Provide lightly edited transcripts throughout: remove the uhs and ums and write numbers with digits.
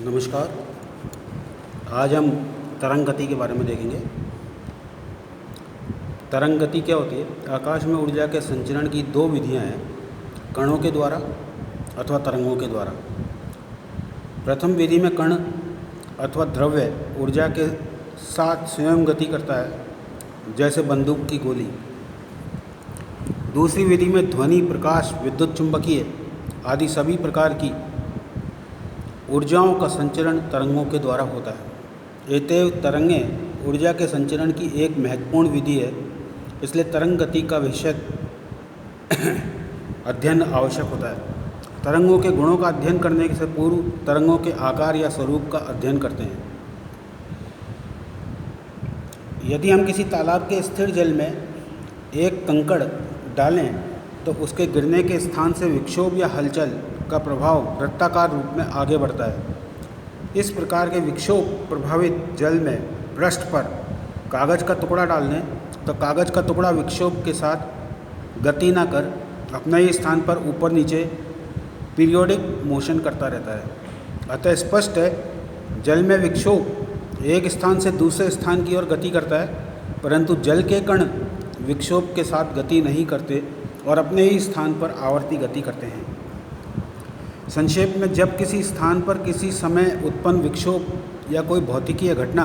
नमस्कार। आज हम तरंग गति के बारे में देखेंगे। तरंग गति क्या होती है? आकाश में ऊर्जा के संचरण की दो विधियां हैं, कणों के द्वारा अथवा तरंगों के द्वारा। प्रथम विधि में कण अथवा द्रव्य ऊर्जा के साथ स्वयं गति करता है, जैसे बंदूक की गोली। दूसरी विधि में ध्वनि, प्रकाश, विद्युत चुंबकीय आदि सभी प्रकार की ऊर्जाओं का संचरण तरंगों के द्वारा होता है। एतएव तरंगें ऊर्जा के संचरण की एक महत्वपूर्ण विधि है, इसलिए तरंग गति का विषय अध्ययन आवश्यक होता है। तरंगों के गुणों का अध्ययन करने से पूर्व तरंगों के आकार या स्वरूप का अध्ययन करते हैं। यदि हम किसी तालाब के स्थिर जल में एक कंकड़ डालें तो उसके गिरने के स्थान से विक्षोभ या हलचल का प्रभाव वृत्ताकार रूप में आगे बढ़ता है। इस प्रकार के विक्षोभ प्रभावित जल में पृष्ठ पर कागज़ का टुकड़ा डाल दें तो कागज़ का टुकड़ा विक्षोभ के साथ गति न कर अपने ही स्थान पर ऊपर नीचे पीरियोडिक मोशन करता रहता है। अतः स्पष्ट है, जल में विक्षोभ एक स्थान से दूसरे स्थान की ओर गति करता है, परंतु जल के कण विक्षोभ के साथ गति नहीं करते और अपने ही स्थान पर आवर्ती गति करते हैं। संक्षेप में, जब किसी स्थान पर किसी समय उत्पन्न विक्षोभ या कोई भौतिकीय घटना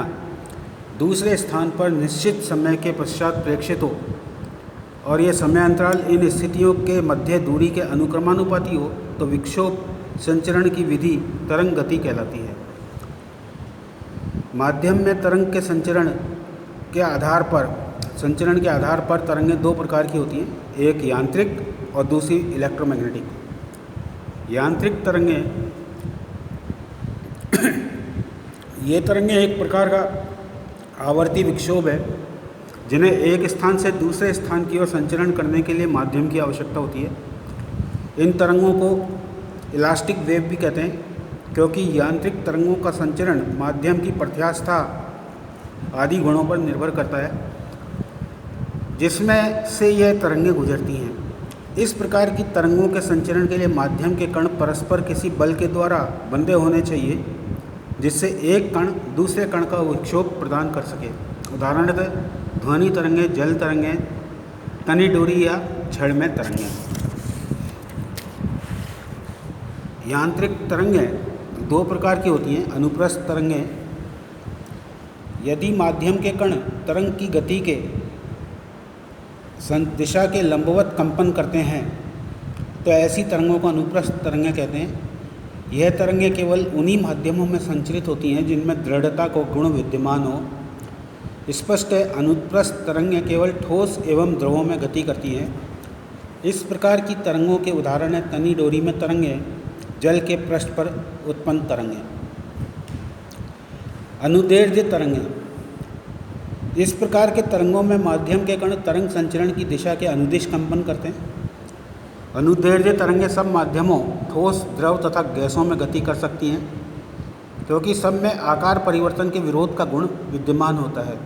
दूसरे स्थान पर निश्चित समय के पश्चात प्रेक्षित हो और ये समय अंतराल इन स्थितियों के मध्य दूरी के अनुक्रमानुपाती हो, तो विक्षोभ संचरण की विधि तरंग गति कहलाती है। माध्यम में तरंग के संचरण के आधार पर तरंगें दो प्रकार की होती हैं, एक यांत्रिक और दूसरी इलेक्ट्रोमैग्नेटिक। यांत्रिक तरंगें ये तरंगें एक प्रकार का आवर्ती विक्षोभ है, जिन्हें एक स्थान से दूसरे स्थान की ओर संचरण करने के लिए माध्यम की आवश्यकता होती है। इन तरंगों को इलास्टिक वेव भी कहते हैं, क्योंकि यांत्रिक तरंगों का संचरण माध्यम की प्रत्यास्था आदि गुणों पर निर्भर करता है, जिसमें से यह तरंगें गुजरती हैं। इस प्रकार की तरंगों के संचरण के लिए माध्यम के कण परस्पर किसी बल के द्वारा बंधे होने चाहिए, जिससे एक कण दूसरे कण का विक्षोभ प्रदान कर सके। उदाहरणतः ध्वनि तरंगें, जल तरंगें, तनी डोरी या छड़ में तरंगें। यांत्रिक तरंगें दो प्रकार की होती हैं। अनुप्रस्थ तरंगें, यदि माध्यम के कण तरंग की गति के दिशा के लंबवत कंपन करते हैं तो ऐसी तरंगों को अनुप्रस्थ तरंगें कहते हैं। यह तरंगें केवल उन्हीं माध्यमों में संचरित होती हैं जिनमें दृढ़ता को गुण विद्यमान हो। स्पष्ट है, अनुप्रस्थ तरंगें केवल ठोस एवं द्रवों में गति करती हैं। इस प्रकार की तरंगों के उदाहरण हैं तनी डोरी में तरंगें, जल के पृष्ठ पर उत्पन्न तरंगें। अनुदैर्ध्य तरंगें, इस प्रकार के तरंगों में माध्यम के कण तरंग संचरण की दिशा के अनुदिश कंपन करते हैं। अनुदैर्ध्य तरंगें सब माध्यमों, ठोस, द्रव तथा गैसों में गति कर सकती हैं, क्योंकि सब में आकार परिवर्तन के विरोध का गुण विद्यमान होता है।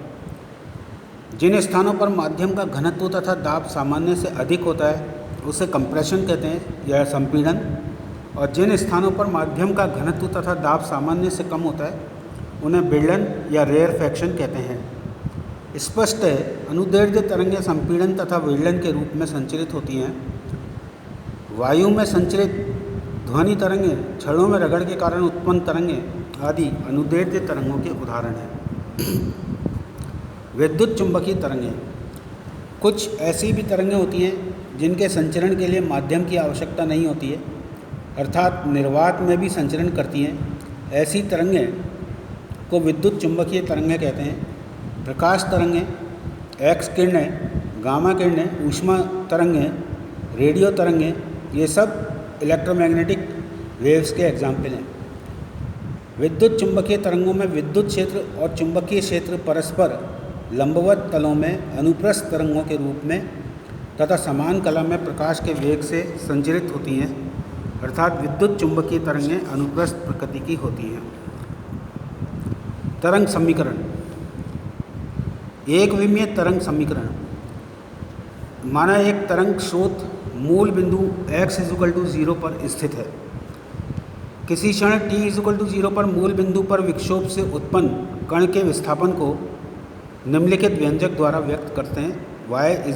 जिन स्थानों पर माध्यम का घनत्व तथा दाब सामान्य से अधिक होता है उसे कंप्रेशन कहते हैं या संपीड़न, और जिन स्थानों पर माध्यम का घनत्व तथा दाब सामान्य से कम होता है उन्हें विल्डन या रेयरफैक्शन कहते हैं। स्पष्ट है, अनुदैर्ध्य तरंगें संपीड़न तथा विल्डन के रूप में संचरित होती हैं। वायु में संचरित ध्वनि तरंगें, छड़ों में रगड़ के कारण उत्पन्न तरंगें आदि अनुदैर्ध्य तरंगों के उदाहरण हैं। विद्युत चुंबकीय तरंगें, कुछ ऐसी भी तरंगें होती हैं जिनके संचरण के लिए माध्यम की आवश्यकता नहीं होती है, अर्थात निर्वात में भी संचरण करती हैं। ऐसी तरंगें को विद्युत चुंबकीय तरंगें कहते हैं। प्रकाश तरंगें, एक्स किरणें, गामा किरणें, ऊष्मा तरंगें, रेडियो तरंगें, ये सब इलेक्ट्रोमैग्नेटिक वेव्स के एग्जाम्पल हैं। विद्युत चुंबकीय तरंगों में विद्युत क्षेत्र और चुंबकीय क्षेत्र परस्पर लंबवत तलों में अनुप्रस्थ तरंगों के रूप में तथा समान कला में प्रकाश के वेग से संचरित होती हैं, अर्थात विद्युत चुंबकीय तरंगें अनुप्रस्थ प्रकृति की होती हैं। तरंग समीकरण, एक विमीय तरंग समीकरण। माना एक तरंग स्रोत मूल बिंदु x = 0 पर स्थित है। किसी क्षण t = 0 पर मूल बिंदु पर विक्षोभ से उत्पन्न कण के विस्थापन को निम्नलिखित व्यंजक द्वारा व्यक्त करते हैं। y =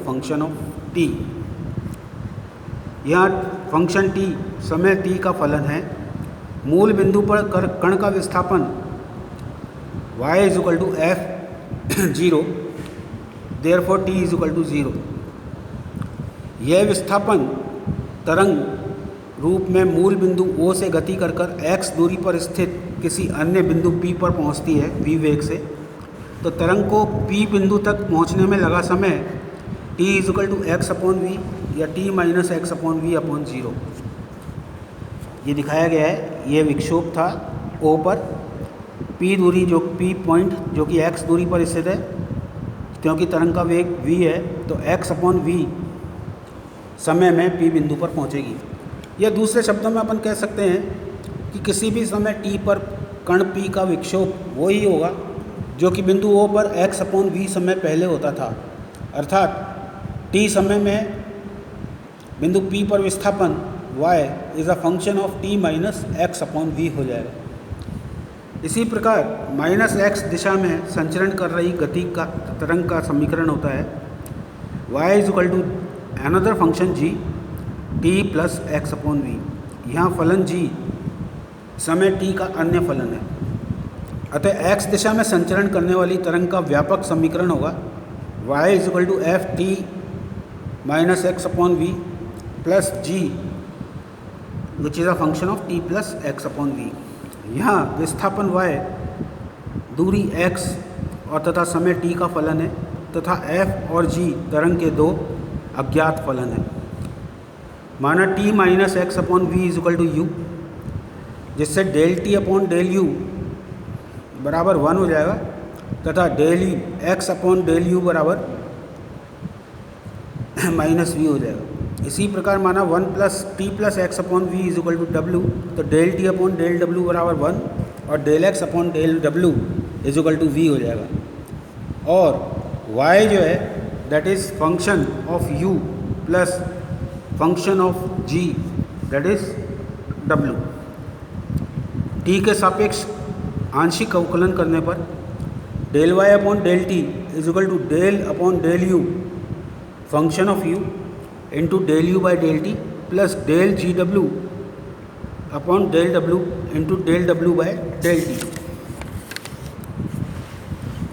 function of t। यहाँ फंक्शन t समय t का फलन है। मूल बिंदु पर कण का विस्थापन y = f0, देयरफॉर t = 0। यह विस्थापन तरंग रूप में मूल बिंदु O से गति कर x दूरी पर स्थित किसी अन्य बिंदु P पर पहुंचती है v वेग से। तो तरंग को P बिंदु तक पहुंचने में लगा समय t = x/v या t - x/v/0 ये दिखाया गया है। ये विक्षोभ था O पर, P दूरी P पॉइंट जो कि x दूरी पर स्थित है। क्योंकि तरंग का वेग v है तो x/v समय में P बिंदु पर पहुंचेगी। या दूसरे शब्दों में अपन कह सकते हैं कि किसी भी समय t पर कण P का विक्षोभ वो ही होगा जो कि बिंदु O पर x/v समय पहले होता था। अर्थात t समय में बिंदु P पर विस्थापन y is a function of t - x/v हो जाएगा। इसी प्रकार -x दिशा में संचरण कर रही गति का तरंग का समीकरण होता है y = another function g t + x/v। यहाँ फलन g समय t का अन्य फलन है। अतः x दिशा में संचरण करने वाली तरंग का व्यापक समीकरण होगा y = f(t - x/v) plus g which is a function of t + x/v। यहाँ विस्थापन y दूरी x और तथा समय t का फलन है तथा f और g तरंग के दो अज्ञात फलन है। माना t - x/v = u, जिससे ∂t/∂u बराबर 1 हो जाएगा तथा ∂x/∂u बराबर -v हो जाएगा। इसी प्रकार माना 1 + t + x/v = w, तो ∂t/∂w बराबर 1 और ∂x/∂w = v हो जाएगा। और y जो है that is function of u plus function of g that is w। t के सापेक्ष आंशिक अवकलन करने पर ∂y/∂t = ∂u function of u into ∂u/∂t plus ∂gw/∂w into ∂w/∂t।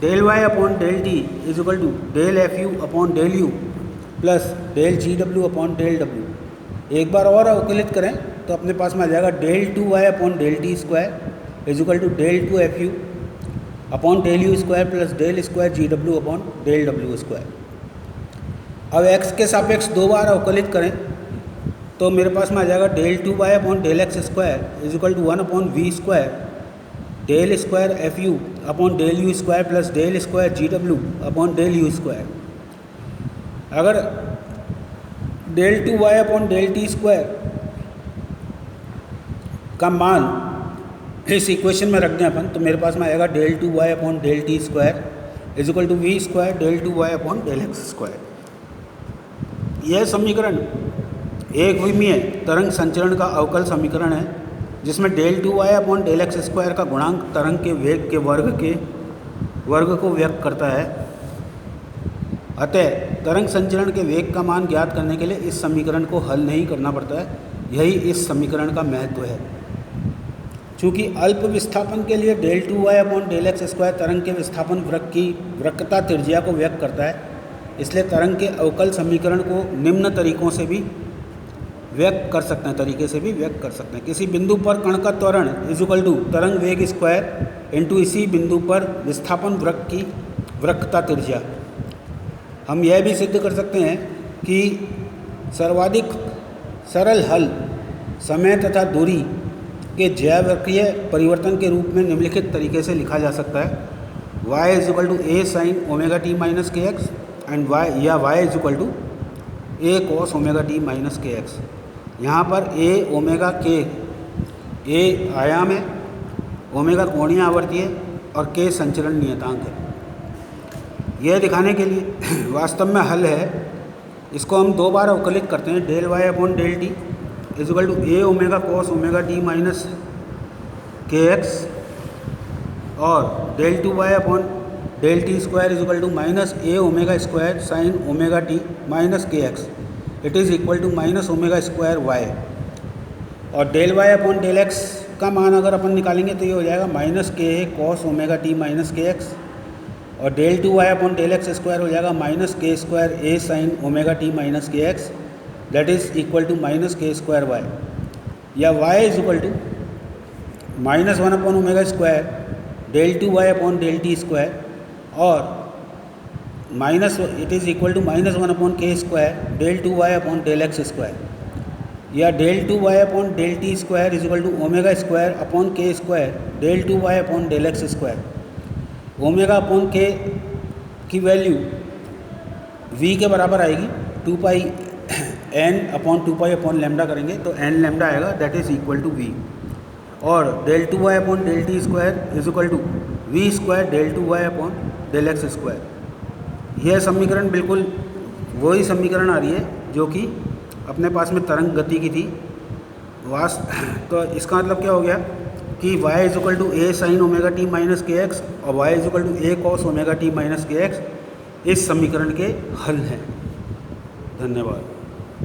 ∂y/∂t ∂fu/∂u plus ∂gw/∂w। एक बार और अवकलित करें तो अपने पास में आ जाएगा ∂2y/∂t square =∂2fu/∂u square plus ∂2gw/∂w square. अब x के सापेक्ष दो बार अवकलित करें तो मेरे पास में आ जाएगा ∂2y/∂x square =1/v square ∂2fu/∂u square plus ∂2gw/∂u square. अगर ∂2y/∂t स्क्वायर का मान इस इक्वेशन में रख दें अपन तो मेरे पास में आएगा ∂2y/∂t square =v square ∂2y/∂x square. यह समीकरण एक विमीय तरंग संचरण का अवकल समीकरण है जिसमें ∂2y/∂x स्क्वायर का गुणांक तरंग के वेग के वर्ग को व्यक्त करता है। अतः तरंग संचरण के वेग का मान ज्ञात करने के लिए इस समीकरण को हल नहीं करना पड़ता है। यही इस समीकरण का महत्व है। चूँकि अल्प विस्थापन के लिए ∂2y/∂x स्क्वायर तरंग के विस्थापन वृत्त की वक्रता त्रिज्या को व्यक्त करता है, इसलिए तरंग के अवकल समीकरण को निम्न तरीके से भी व्यक्त कर सकते हैं। किसी बिंदु पर कण का त्वरण तरंग वेग स्क्वायर इंटू इसी बिंदु पर विस्थापन वृत्त की वक्रता त्रिज्या। हम यह भी सिद्ध कर सकते हैं कि सर्वाधिक सरल हल समय तथा दूरी के ज्यावक्रीय परिवर्तन के रूप में निम्नलिखित तरीके से लिखा जा सकता है y = a sin ωt - kx and y या y = a cos ωt - kx। यहाँ पर a ओमेगा k a आयाम है, ओमेगा कोणीय आवर्ती है और k संचरण नियतांक है। यह दिखाने के लिए वास्तव में हल है। इसको हम दो बार अवकलित करते हैं ∂y/∂t = a omega cos ωt - k x और del two y upon del t square is equal to minus A omega square sine omega T minus के x, it is equal to minus omega square y. और del y upon del x का मान अगर अपन निकालेंगे तो ये हो जाएगा minus k A cos omega T minus के एक्स, और del two y upon del x square हो जाएगा minus k square A sine omega T minus के x, that is equal to minus k square y. या y is equal to minus one upon omega square del two y upon del t square, और minus it is equal to minus one upon k square del two y upon del x square, या del two y upon del t square is equal to omega square upon k square del two y upon del x square. Omega upon k की value v के बराबर आएगी, 2 pi n upon 2 pi upon lambda करेंगे तो n lambda आएगा, that is equal to v। और del two y upon del t square is equal to v square del two y upon del x square. यह समीकरण बिल्कुल वही समीकरण आ रही है जो कि अपने पास में तरंग गति की थी तो इसका मतलब क्या हो गया कि y is equal to A sine omega T minus के एक्स और y is equal to A cos omega T minus के एक्स इस समीकरण के हल हैं। धन्यवाद।